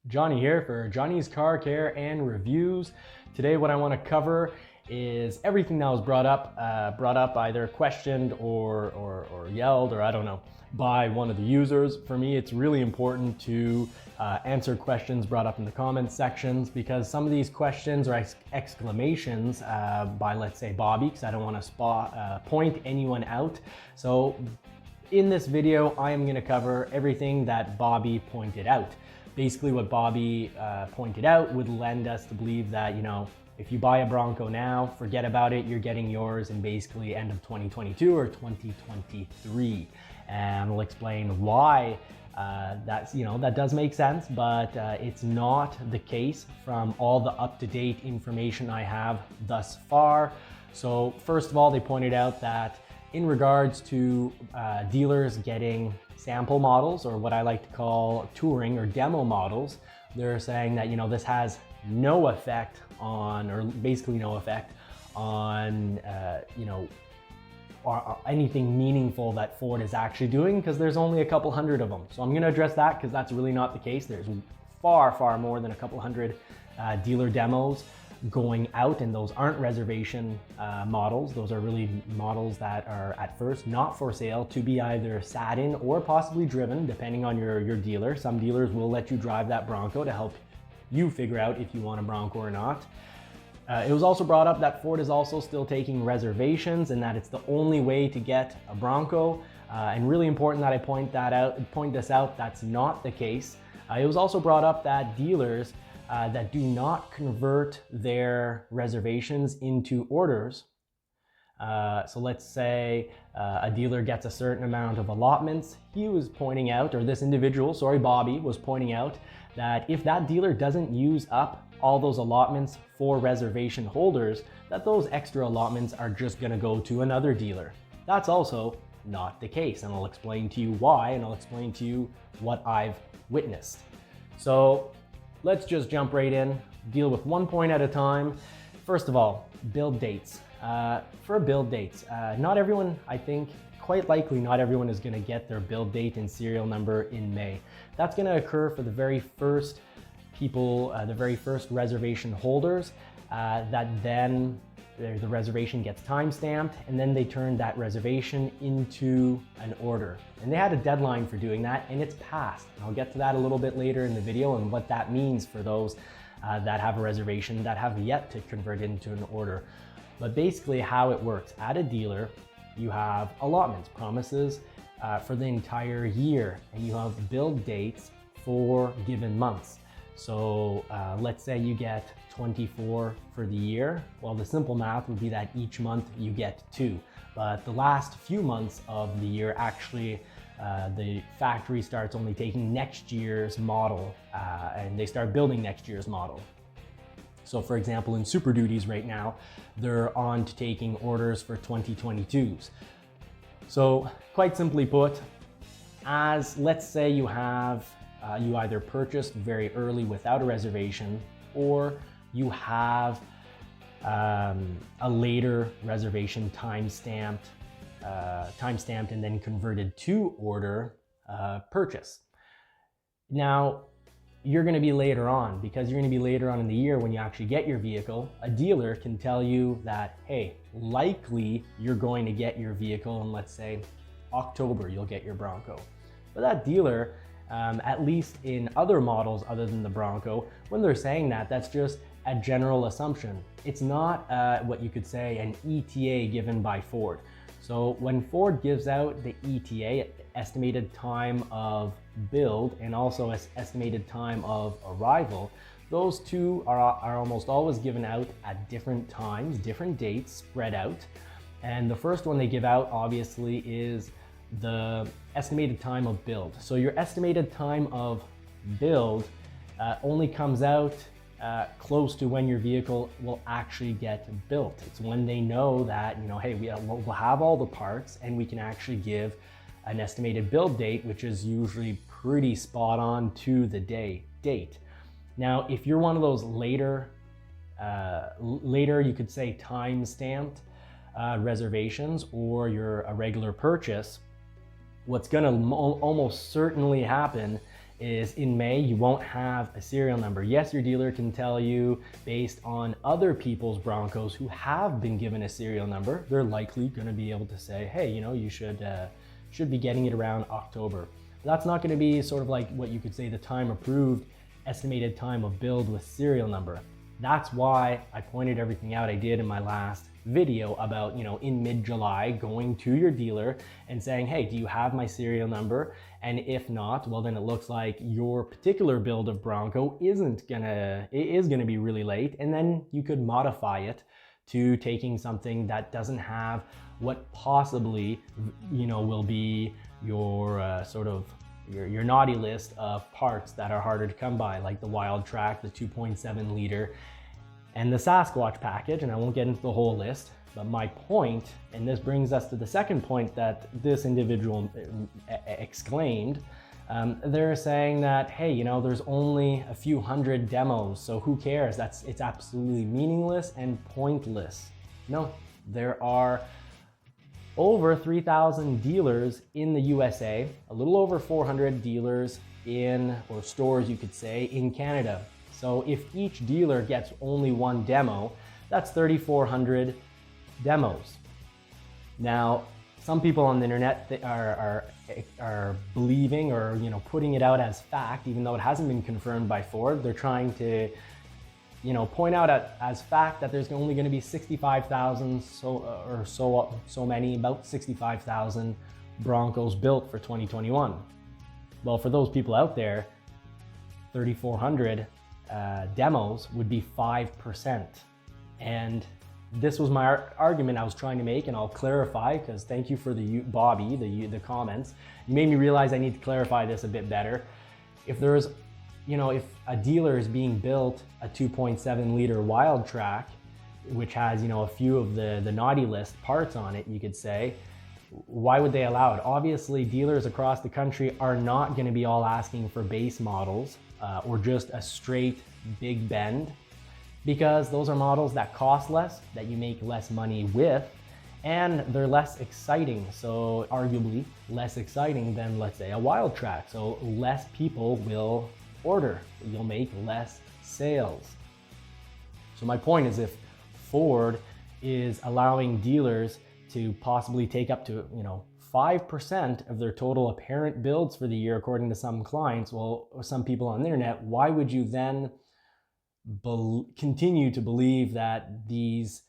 Johnny here for Johnny's Car Care and Reviews. Today what I want to cover is everything that was brought up either questioned or yelled, or I don't know, by one of the users. For me, it's really important to answer questions brought up in the comments sections, because some of these questions or exclamations by, let's say, Bobby, because I don't want to point anyone out. So in this video, I am going to cover everything that Bobby pointed out. Basically, what Bobby pointed out would lend us to believe that, you know, if you buy a Bronco now, forget about it, you're getting yours in basically end of 2022 or 2023. And we'll explain why that does make sense, but it's not the case from all the up-to-date information I have thus far. So first of all, they pointed out that in regards to dealers getting sample models, or what I like to call touring or demo models, they're saying that, you know, this has no effect on, or basically no effect on, or anything meaningful that Ford is actually doing, because there's only a couple hundred of them. So I'm going to address that, because that's really not the case. There's far more than a couple hundred dealer demos going out, and those aren't reservation models. Those are really models that are at first not for sale, to be either sat in or possibly driven, depending on your dealer. Some dealers will let you drive that Bronco to help you figure out if you want a Bronco or not. It was also brought up that Ford is also still taking reservations, and that it's the only way to get a Bronco. And really important that I point this out, that's not the case. It was also brought up that dealers that do not convert their reservations into orders. So let's say a dealer gets a certain amount of allotments. He was pointing out, or this individual, sorry, Bobby, was pointing out that if that dealer doesn't use up all those allotments for reservation holders, that those extra allotments are just going to go to another dealer. That's also not the case, and I'll explain to you why, and I'll explain to you what I've witnessed. So let's just jump right in, deal with one point at a time. First of all, build dates. For build dates, not everyone, I think, quite likely not everyone is going to get their build date and serial number in May. That's going to occur for the very first people, the very first reservation holders, that then the reservation gets time-stamped, and then they turn that reservation into an order. And they had a deadline for doing that, and it's passed. And I'll get to that a little bit later in the video, and what that means for those that have a reservation that have yet to convert into an order. But basically how it works, at a dealer, you have allotments, promises for the entire year, and you have build dates for given months. So let's say you get 24 for the year. Well, the simple math would be that each month you get 2. But the last few months of the year, actually, the factory starts only taking next year's model, and they start building next year's model. So for example, in Super Duties right now, they're on to taking orders for 2022s. So quite simply put, as let's say you have you either purchased very early without a reservation, or you have a later reservation time-stamped and then converted to order purchase. Now, you're going to be later on, because you're going to be later on in the year when you actually get your vehicle. A dealer can tell you that, hey, likely you're going to get your vehicle in, let's say, October, you'll get your Bronco. But that dealer, at least in other models other than the Bronco, when they're saying that, that's just a general assumption. It's not what you could say an ETA given by Ford. So when Ford gives out the ETA, estimated time of build, and also estimated time of arrival, those two are almost always given out at different times, different dates spread out. And the first one they give out, obviously, is the estimated time of build. So your estimated time of build only comes out close to when your vehicle will actually get built. It's when they know that, you know, hey, we'll have all the parts, and we can actually give an estimated build date, which is usually pretty spot on to the date. Now, if you're one of those later, you could say time-stamped reservations, or you're a regular purchase, what's going to almost certainly happen is in May, you won't have a serial number. Yes, your dealer can tell you based on other people's Broncos who have been given a serial number, they're likely going to be able to say, hey, you know, you should be getting it around October. That's not going to be sort of like what you could say the time approved estimated time of build with serial number. That's why I pointed everything out I did in my last video about, you know, in mid-July going to your dealer and saying, hey, do you have my serial number? And if not, well, then it looks like your particular build of Bronco is gonna be really late, and then you could modify it to taking something that doesn't have what possibly, you know, will be your sort of your naughty list of parts that are harder to come by, like the Wild Track, the 2.7 liter, and the Sasquatch package. And I won't get into the whole list, but my point, and this brings us to the second point that this individual exclaimed, they're saying that, hey, you know, there's only a few hundred demos, so who cares? It's absolutely meaningless and pointless. No, there are over 3,000 dealers in the USA, a little over 400 dealers or stores, you could say, in Canada. So if each dealer gets only one demo, that's 3,400 demos. Now, some people on the internet are believing, or, you know, putting it out as fact, even though it hasn't been confirmed by Ford. They're trying to, you know, point out as fact that there's only going to be 65,000 so many, about 65,000 Broncos built for 2021. Well, for those people out there, 3,400 demos would be 5%. And this was my argument I was trying to make, and I'll clarify, because thank you for Bobby, the comments. You made me realize I need to clarify this a bit better. If there's, you know, if a dealer is being built a 2.7 liter Wild Track, which has, you know, a few of the naughty list parts on it, you could say, why would they allow it? Obviously, dealers across the country are not going to be all asking for base models or just a straight big bend, because those are models that cost less, that you make less money with, and they're less exciting. So arguably less exciting than, let's say, a Wild Track. So less people will order, you'll make less sales. So my point is, if Ford is allowing dealers to possibly take up to, you know, 5% of their total apparent builds for the year, according to some clients, well, or some people on the internet, why would you then continue to believe that these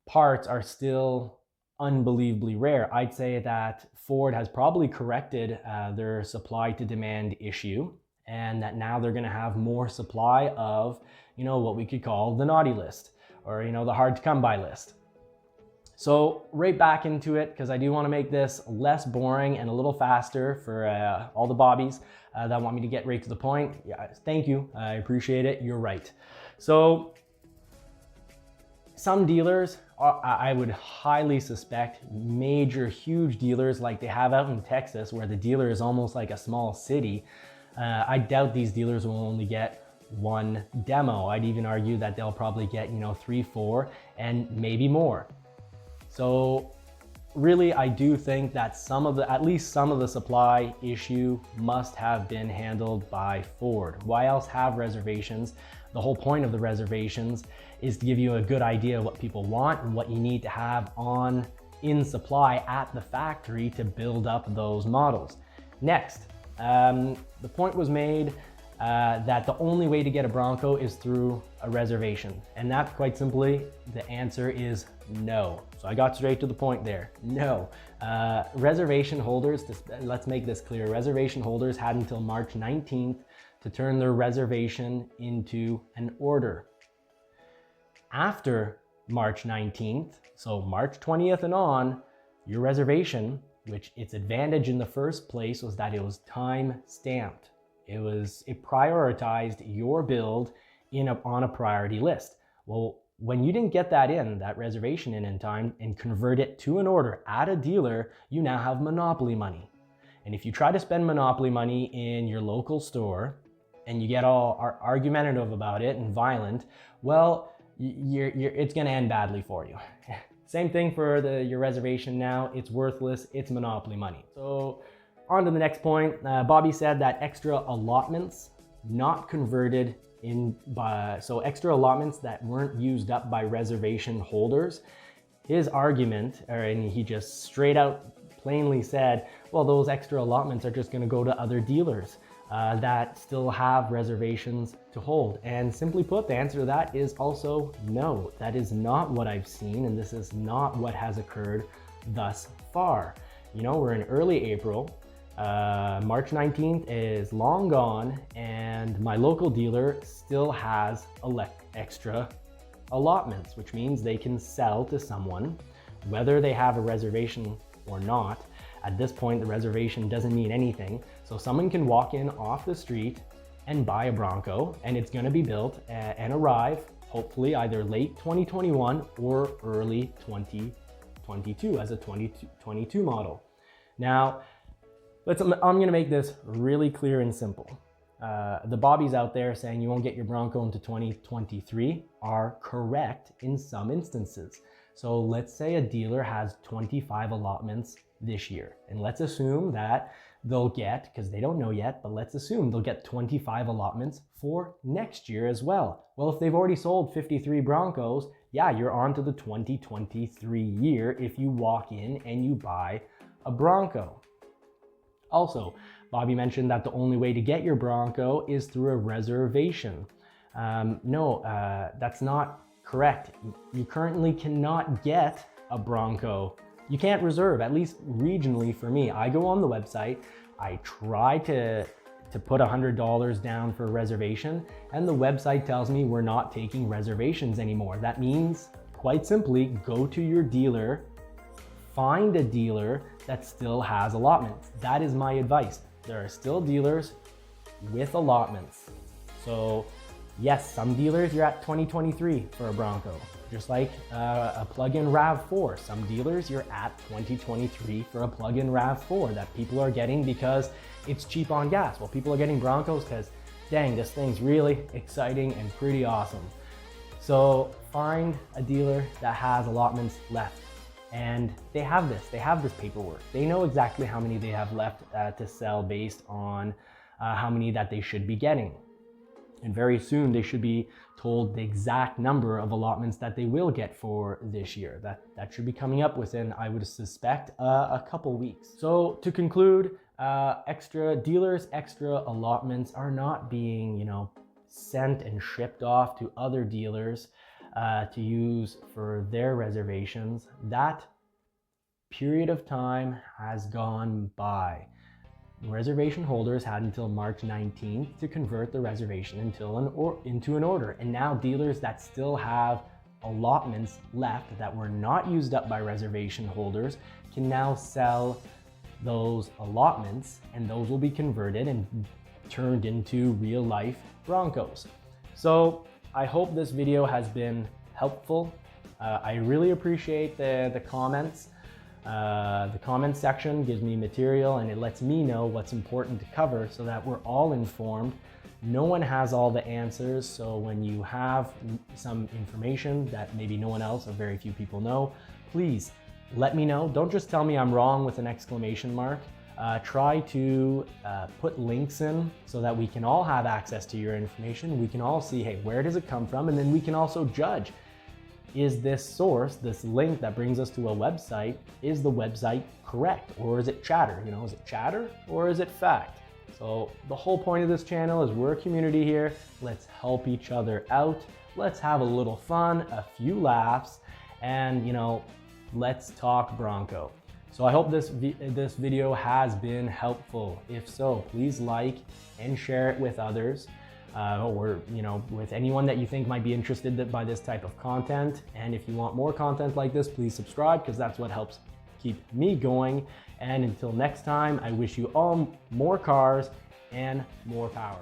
parts are still unbelievably rare? I'd say that Ford has probably corrected their supply to demand issue, and that now they're going to have more supply of, you know, what we could call the naughty list, or, you know, the hard to come by list. So right back into it, because I do want to make this less boring and a little faster for all the bobbies that want me to get right to the point. Yeah, thank you, I appreciate it, you're right. So some dealers, I would highly suspect, major, huge dealers like they have out in Texas, where the dealer is almost like a small city, I doubt these dealers will only get one demo. I'd even argue that they'll probably get, you know, 3, 4, and maybe more. So really, I do think that at least some of the supply issue must have been handled by Ford. Why else have reservations? The whole point of the reservations is to give you a good idea of what people want and what you need to have in supply at the factory to build up those models. Next, the point was made that the only way to get a Bronco is through a reservation. And that, quite simply, the answer is no. So I got straight to the point there. No. Reservation holders, let's make this clear, reservation holders had until March 19th to turn their reservation into an order. After March 19th, so March 20th and on, your reservation, which its advantage in the first place was that it was time stamped. It prioritized your build on a priority list. Well, when you didn't get that reservation in time and convert it to an order at a dealer, you now have monopoly money. And if you try to spend monopoly money in your local store and you get all argumentative about it and violent, well, it's going to end badly for you. Same thing for your reservation now. It's worthless. It's monopoly money. So on to the next point. Bobby said that extra allotments not converted so extra allotments that weren't used up by reservation holders. His argument, and he just straight out plainly said, well, those extra allotments are just going to go to other dealers that still have reservations to hold. And simply put, the answer to that is also no. That is not what I've seen, and this is not what has occurred thus far. You know, we're in early April. March 19th is long gone, and my local dealer still has extra allotments, which means they can sell to someone, whether they have a reservation or not. At this point, the reservation doesn't mean anything. So someone can walk in off the street and buy a Bronco, and it's going to be built and arrive hopefully either late 2021 or early 2022 as a 2022 model. Now, I'm going to make this really clear and simple. The Bobbies out there saying you won't get your Bronco into 2023 are correct in some instances. So let's say a dealer has 25 allotments this year, and let's assume that they'll get, because they don't know yet, but let's assume they'll get 25 allotments for next year as well. Well, if they've already sold 53 Broncos, yeah, you're on to the 2023 year if you walk in and you buy a Bronco. Also, Bobby mentioned that the only way to get your Bronco is through a reservation. No, that's not correct. You currently cannot get a Bronco. You can't reserve, at least regionally for me. I go on the website, I try to put $100 down for a reservation, and the website tells me we're not taking reservations anymore. That means, quite simply, go to your dealer, find a dealer that still has allotments. That is my advice. There are still dealers with allotments. So yes, some dealers you're at 2023 for a Bronco, just like a plug-in RAV4. Some dealers you're at 2023 for a plug-in RAV4 that people are getting because it's cheap on gas. Well, people are getting Broncos because, dang, this thing's really exciting and pretty awesome. So find a dealer that has allotments left. And they have this paperwork. They know exactly how many they have left to sell based on how many that they should be getting. And very soon they should be told the exact number of allotments that they will get for this year. That should be coming up within, I would suspect, a couple weeks. So to conclude, extra allotments are not being, sent and shipped off to other dealers to use for their reservations. That period of time has gone by. Reservation holders had until March 19th to convert the reservation into an order. And now dealers that still have allotments left that were not used up by reservation holders can now sell those allotments, and those will be converted and turned into real life Broncos. So I hope this video has been helpful. I really appreciate the comments. The comment section gives me material and it lets me know what's important to cover so that we're all informed. No one has all the answers, so when you have some information that maybe no one else or very few people know, please let me know. Don't just tell me I'm wrong with an exclamation mark. Try to put links in so that we can all have access to your information. We can all see, hey, where does it come from? And then we can also judge, is this source, this link that brings us to a website, is the website correct? Or is it chatter? Is it chatter or is it fact? So the whole point of this channel is we're a community here. Let's help each other out. Let's have a little fun, a few laughs, and let's talk Bronco. So I hope this video has been helpful. If so, please like and share it with others, or with anyone that you think might be interested by this type of content. And if you want more content like this, please subscribe, because that's what helps keep me going. And until next time, I wish you all more cars and more power.